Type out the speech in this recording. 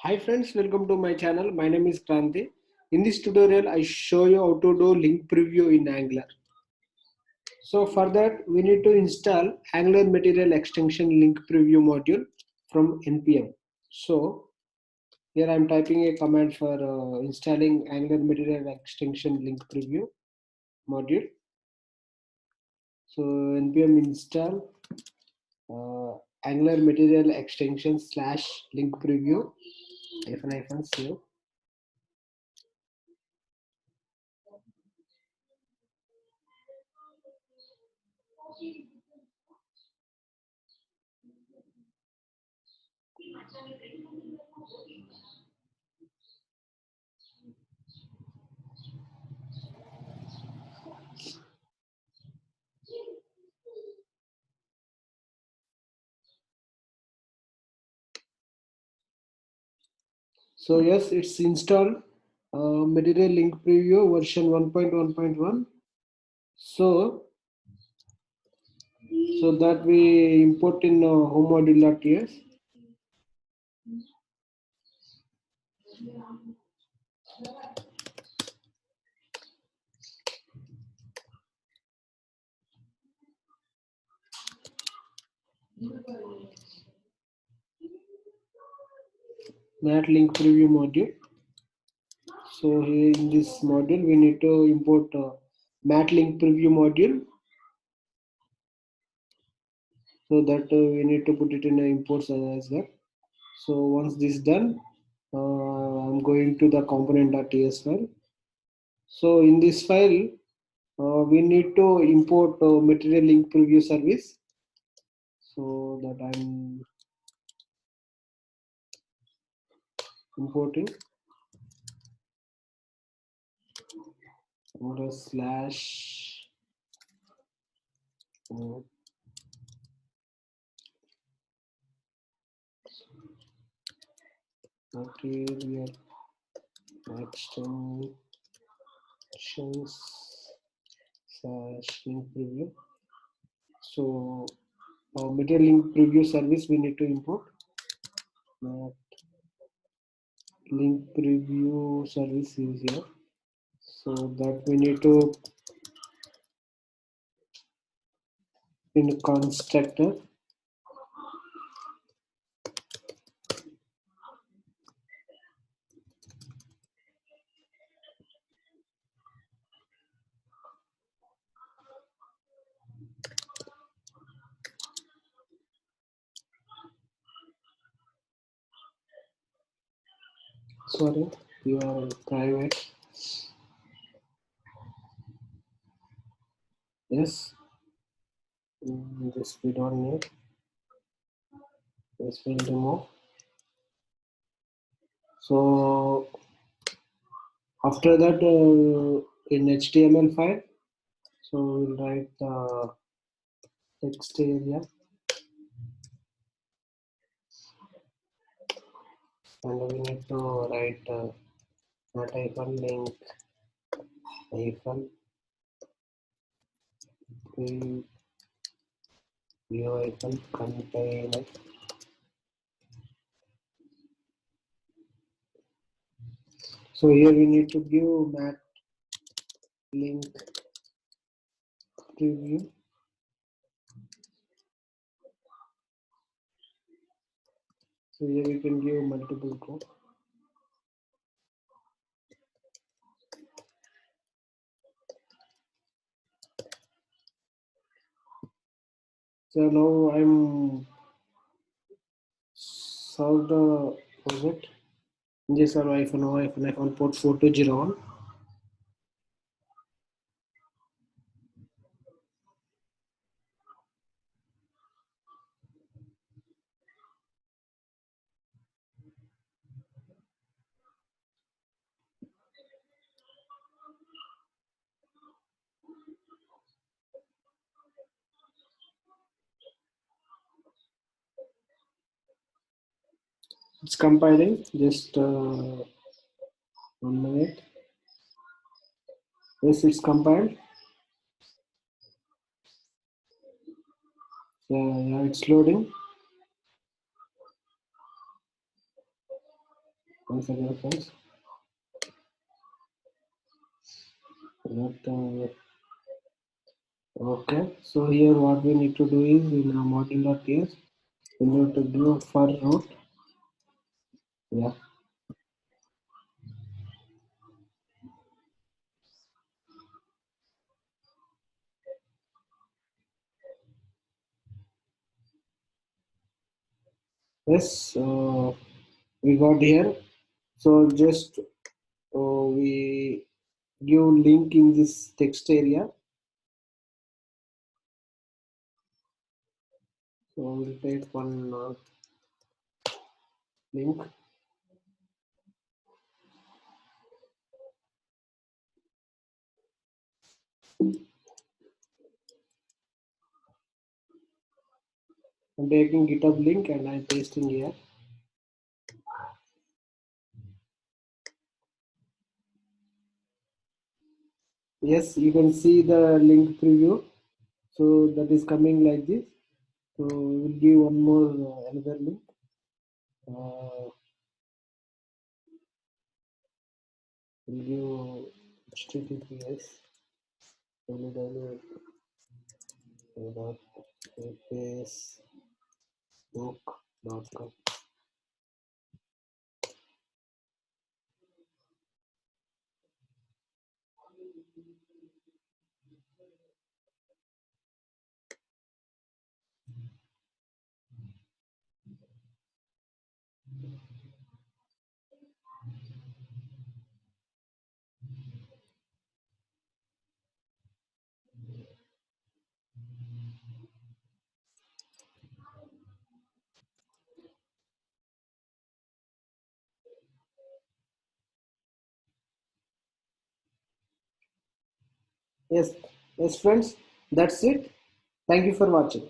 Hi friends, welcome to my channel. My name is Kranthi. In this tutorial, I show you how to do link preview in Angular. So for that, we need to install Angular Material Extension Link Preview module from npm. So here I am typing a command for installing Angular Material Extension Link Preview module. So npm install Angular Material Extension / link preview save. So yes, it's installed material link preview version 1.1.1. So that we import in home module.ts. That link preview module. So here in this module, we need to import mat link preview module. So that we need to put it in imports as well. So once this done, I'm going to the component.ts file. So in this file, we need to import material link preview service. So that I'm importing under slash material extensions / link preview. So material link preview service we need to import. Link preview service is here. So that we need to in constructor. Sorry, you are private. Yes. This we don't need. This will remove. So after that, in HTML file, so we'll write the text area and we need to write not hyphen link hyphen view hyphen container. So here we need to give mat link preview. So here we can give multiple code. So now I'm solved the project. This are iPhone port 4201. It's compiling. Just 1 minute. Yes, it's compiled. Yeah, it's loading. Once again, friends. Not, okay. So here what we need to do is in our module.ts, we need to do for root. Yeah. Yes. We got here. So just we give link in this text area. So we'll take one link. I'm taking GitHub link and I'm pasting here. Yes, you can see the link preview. So that is coming like this. So we'll give one more another link. Uh, we'll give HTTPS www.facebook.com. Yes, yes, friends, that's it. Thank you for watching.